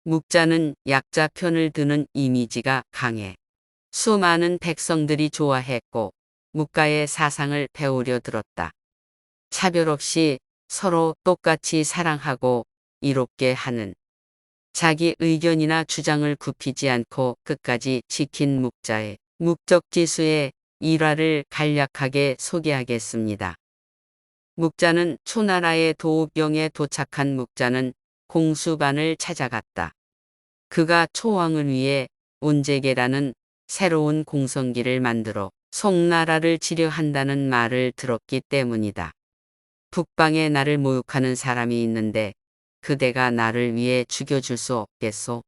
묵자는 약자 편을 드는 이미지가 강해 수많은 백성들이 좋아했고 묵가의 사상을 배우려 들었다. 차별 없이 서로 똑같이 사랑하고 이롭게 하는 자기 의견이나 주장을 굽히지 않고 끝까지 지킨 묵자의 묵적지수의 일화를 간략하게 소개하겠습니다. 묵자는 초나라의 도읍경에 도착한 묵자는 공수반을 찾아갔다. 그가 초왕을 위해 운제계라는 새로운 공성기를 만들어 송나라를 치려한다는 말을 들었기 때문이다. 북방에 나를 모욕하는 사람이 있는데 그대가 나를 위해 죽여줄 수 없겠소?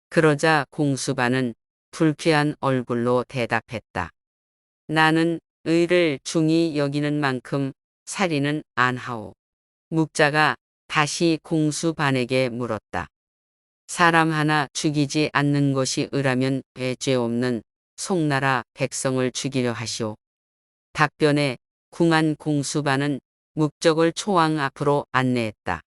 그러자 공수반은 불쾌한 얼굴로 대답했다. 나는 의를 중히 여기는 만큼 살인은 안 하오. 묵자가 다시 공수반에게 물었다. 사람 하나 죽이지 않는 것이 의라면 왜 죄 없는 송나라 백성을 죽이려 하시오? 답변에 궁한 공수반은 묵적을 초왕 앞으로 안내했다.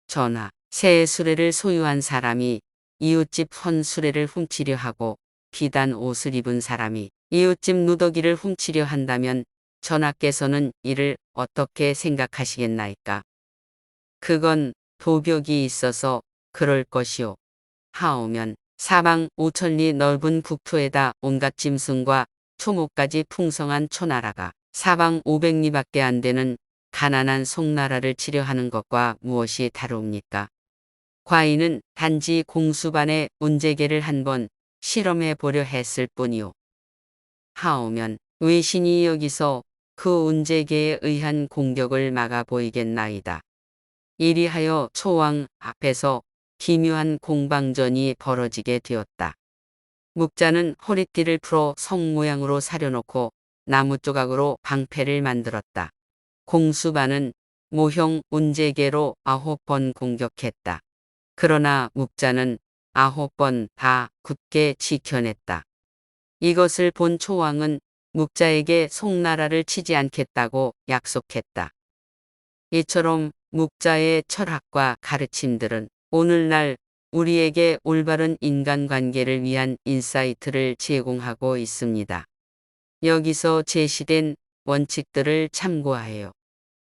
전하, 새 수레를 소유한 사람이 이웃집 헌 수레를 훔치려 하고 비단 옷을 입은 사람이 이웃집 누더기를 훔치려 한다면 전하께서는 이를 어떻게 생각하시겠나이까? 그건 도벽이 있어서 그럴 것이오. 하오면 사방 5천리 넓은 국토에다 온갖 짐승과 초목까지 풍성한 초나라가 사방 500리밖에 안 되는 가난한 송나라를 치려하는 것과 무엇이 다릅니까? 과인은 단지 공수반의 운제계를 한번 실험해 보려 했을 뿐이오. 하오면 외신이 여기서 그 운제계에 의한 공격을 막아 보이겠나이다. 이리하여 초왕 앞에서 기묘한 공방전이 벌어지게 되었다. 묵자는 허리띠를 풀어 성 모양으로 사려놓고 나무 조각으로 방패를 만들었다. 공수반은 모형 운제계로 9번 공격했다. 그러나 묵자는 9번 다 굳게 지켜냈다. 이것을 본 초왕은 묵자에게 송나라를 치지 않겠다고 약속했다. 이처럼 묵자의 철학과 가르침들은 오늘날 우리에게 올바른 인간관계를 위한 인사이트를 제공하고 있습니다. 여기서 제시된 원칙들을 참고하여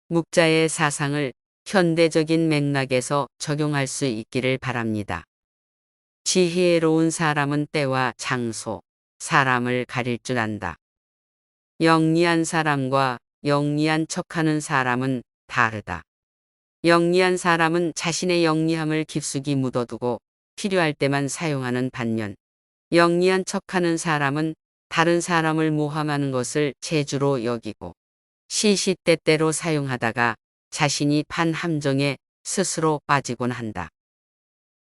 묵자의 사상을 현대적인 맥락에서 적용할 수 있기를 바랍니다. 지혜로운 사람은 때와 장소, 사람을 가릴 줄 안다. 영리한 사람과 영리한 척하는 사람은 다르다. 영리한 사람은 자신의 영리함을 깊숙이 묻어두고 필요할 때만 사용하는 반면 영리한 척하는 사람은 다른 사람을 모함하는 것을 재주로 여기고 시시때때로 사용하다가 자신이 판 함정에 스스로 빠지곤 한다.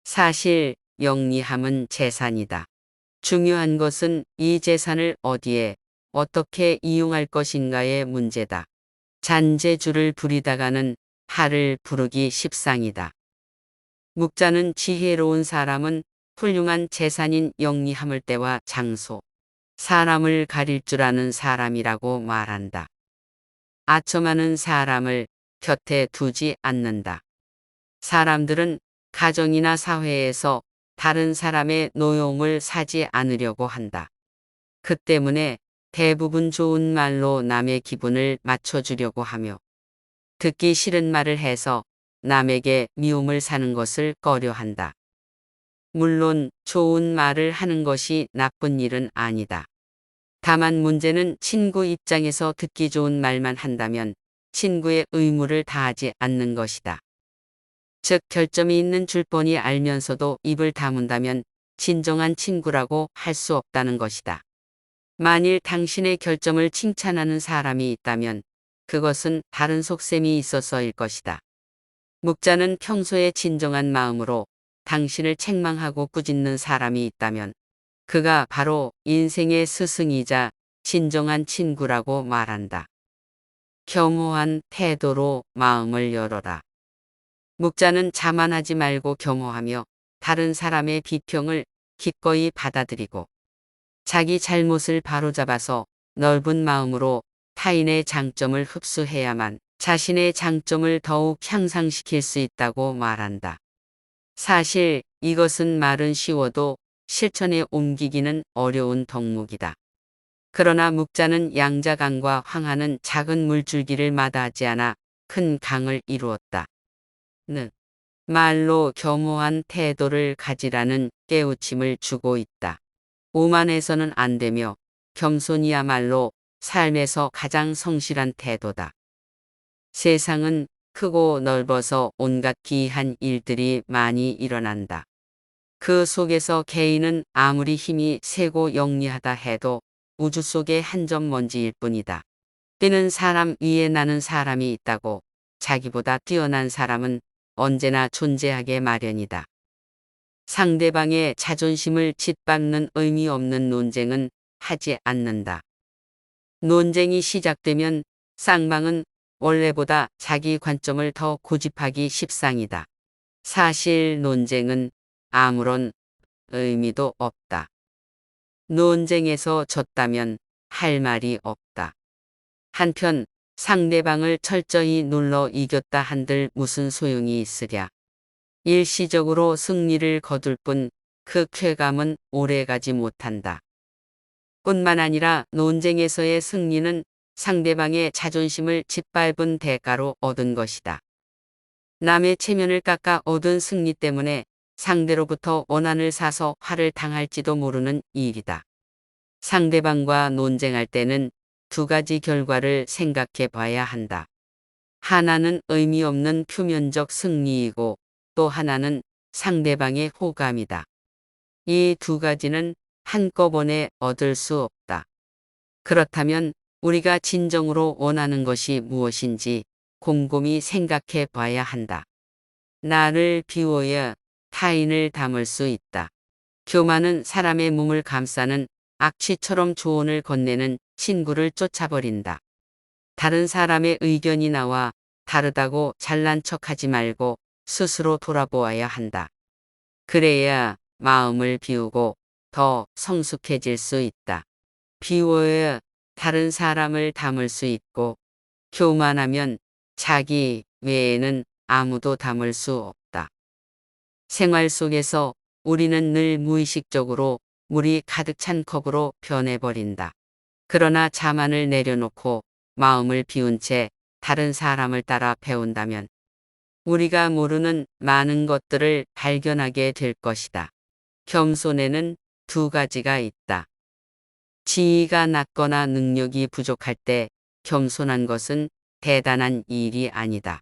사실 영리함은 재산이다. 중요한 것은 이 재산을 어디에 어떻게 이용할 것인가의 문제다. 잔재주를 부리다가는 하를 부르기 십상이다. 묵자는 지혜로운 사람은 훌륭한 재산인 영리함을 때와 장소, 사람을 가릴 줄 아는 사람이라고 말한다. 아첨하는 사람을 곁에 두지 않는다. 사람들은 가정이나 사회에서 다른 사람의 노용을 사지 않으려고 한다. 그 때문에 대부분 좋은 말로 남의 기분을 맞춰주려고 하며 듣기 싫은 말을 해서 남에게 미움을 사는 것을 꺼려한다. 물론 좋은 말을 하는 것이 나쁜 일은 아니다. 다만 문제는 친구 입장에서 듣기 좋은 말만 한다면 친구의 의무를 다하지 않는 것이다. 즉 결점이 있는 줄 뻔히 알면서도 입을 다문다면 진정한 친구라고 할 수 없다는 것이다. 만일 당신의 결점을 칭찬하는 사람이 있다면 그것은 다른 속셈이 있어서일 것이다. 묵자는 평소에 진정한 마음으로 당신을 책망하고 꾸짖는 사람이 있다면 그가 바로 인생의 스승이자 진정한 친구라고 말한다. 겸허한 태도로 마음을 열어라. 묵자는 자만하지 말고 겸허하며 다른 사람의 비평을 기꺼이 받아들이고 자기 잘못을 바로잡아서 넓은 마음으로 타인의 장점을 흡수해야만 자신의 장점을 더욱 향상시킬 수 있다고 말한다. 사실 이것은 말은 쉬워도 실천에 옮기기는 어려운 덕목이다. 그러나 묵자는 양자강과 황하는 작은 물줄기를 마다하지 않아 큰 강을 이루었다. 는 말로 겸허한 태도를 가지라는 깨우침을 주고 있다. 오만해서는 안 되며 겸손이야말로 삶에서 가장 성실한 태도다. 세상은 크고 넓어서 온갖 기이한 일들이 많이 일어난다. 그 속에서 개인은 아무리 힘이 세고 영리하다 해도 우주 속의 한 점 먼지일 뿐이다. 뛰는 사람 위에 나는 사람이 있다고 자기보다 뛰어난 사람은 언제나 존재하게 마련이다. 상대방의 자존심을 짓밟는 의미 없는 논쟁은 하지 않는다. 논쟁이 시작되면 쌍방은 원래보다 자기 관점을 더 고집하기 십상이다. 사실 논쟁은 아무런 의미도 없다. 논쟁에서 졌다면 할 말이 없다. 한편 상대방을 철저히 눌러 이겼다 한들 무슨 소용이 있으랴. 일시적으로 승리를 거둘 뿐 그 쾌감은 오래가지 못한다. 뿐만 아니라 논쟁에서의 승리는 상대방의 자존심을 짓밟은 대가로 얻은 것이다. 남의 체면을 깎아 얻은 승리 때문에 상대로부터 원한을 사서 화를 당할지도 모르는 일이다. 상대방과 논쟁할 때는 두 가지 결과를 생각해 봐야 한다. 하나는 의미 없는 표면적 승리이고 또 하나는 상대방의 호감이다. 이 두 가지는 한꺼번에 얻을 수 없다. 그렇다면 우리가 진정으로 원하는 것이 무엇인지 곰곰이 생각해 봐야 한다. 나를 비워야 타인을 담을 수 있다. 교만은 사람의 몸을 감싸는 악취처럼 조언을 건네는 친구를 쫓아버린다. 다른 사람의 의견이 나와 다르다고 잘난 척하지 말고 스스로 돌아보아야 한다. 그래야 마음을 비우고 더 성숙해질 수 있다. 비워야 다른 사람을 담을 수 있고 교만하면 자기 외에는 아무도 담을 수 없다. 생활 속에서 우리는 늘 무의식적으로 물이 가득 찬 컵으로 변해버린다. 그러나 자만을 내려놓고 마음을 비운 채 다른 사람을 따라 배운다면 우리가 모르는 많은 것들을 발견하게 될 것이다. 겸손에는 두 가지가 있다. 지위가 낮거나 능력이 부족할 때 겸손한 것은 대단한 일이 아니다.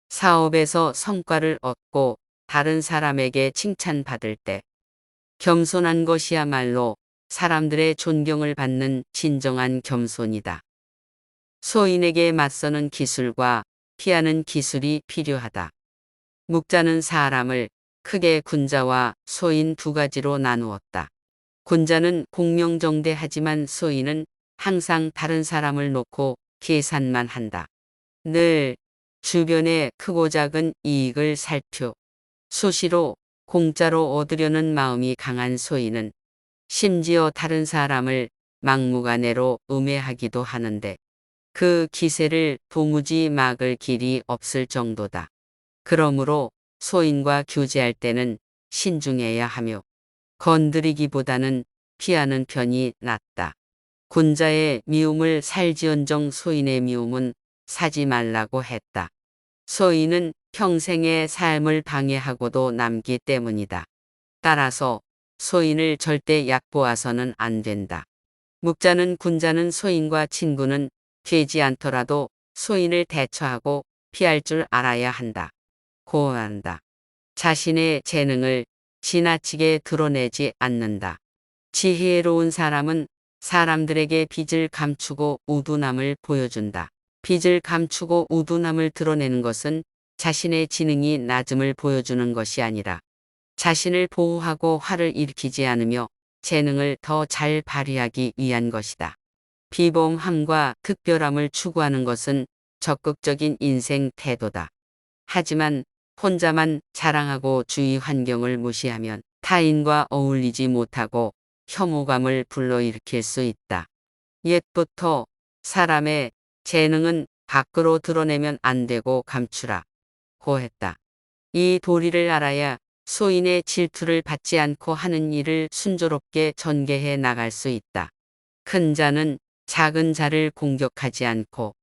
사업에서 성과를 얻고 다른 사람에게 칭찬받을 때 겸손한 것이야말로 사람들의 존경을 받는 진정한 겸손이다. 소인에게 맞서는 기술과 피하는 기술이 필요하다. 묵자는 사람을 크게 군자와 소인 두 가지로 나누었다. 군자는 공명정대하지만 소인은 항상 다른 사람을 놓고 계산만 한다. 늘 주변의 크고 작은 이익을 살펴 수시로 공짜로 얻으려는 마음이 강한 소인은 심지어 다른 사람을 막무가내로 음해하기도 하는데 그 기세를 도무지 막을 길이 없을 정도다. 그러므로 소인과 교제할 때는 신중해야 하며 건드리기보다는 피하는 편이 낫다. 군자의 미움을 살지언정 소인의 미움은 사지 말라고 했다. 소인은 평생의 삶을 방해하고도 남기 때문이다. 따라서 소인을 절대 얕보아서는 안 된다. 묵자는 군자는 소인과 친구는 되지 않더라도 소인을 대처하고 피할 줄 알아야 한다. 고한다. 자신의 재능을 지나치게 드러내지 않는다. 지혜로운 사람은 사람들에게 빚을 감추고 우둔함을 보여준다. 빚을 감추고 우둔함을 드러내는 것은 자신의 지능이 낮음을 보여주는 것이 아니라 자신을 보호하고 화를 일으키지 않으며 재능을 더 잘 발휘하기 위한 것이다. 비범함과 특별함을 추구하는 것은 적극적인 인생 태도다. 하지만 혼자만 자랑하고 주위 환경을 무시하면 타인과 어울리지 못하고 혐오감을 불러일으킬 수 있다. 옛부터 사람의 재능은 밖으로 드러내면 안 되고 감추라 고 했다. 이 도리를 알아야 소인의 질투를 받지 않고 하는 일을 순조롭게 전개해 나갈 수 있다. 큰 자는 작은 자를 공격하지 않고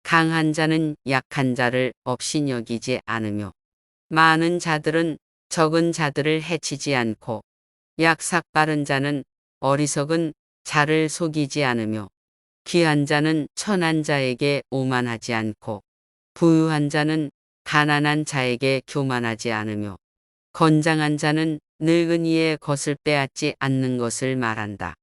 강한 자는 약한 자를 업신여기지 않으며 많은 자들은 적은 자들을 해치지 않고 약삭 빠른 자는 어리석은 자를 속이지 않으며 귀한 자는 천한 자에게 오만하지 않고 부유한 자는 가난한 자에게 교만하지 않으며 건장한 자는 늙은이의 것을 빼앗지 않는 것을 말한다.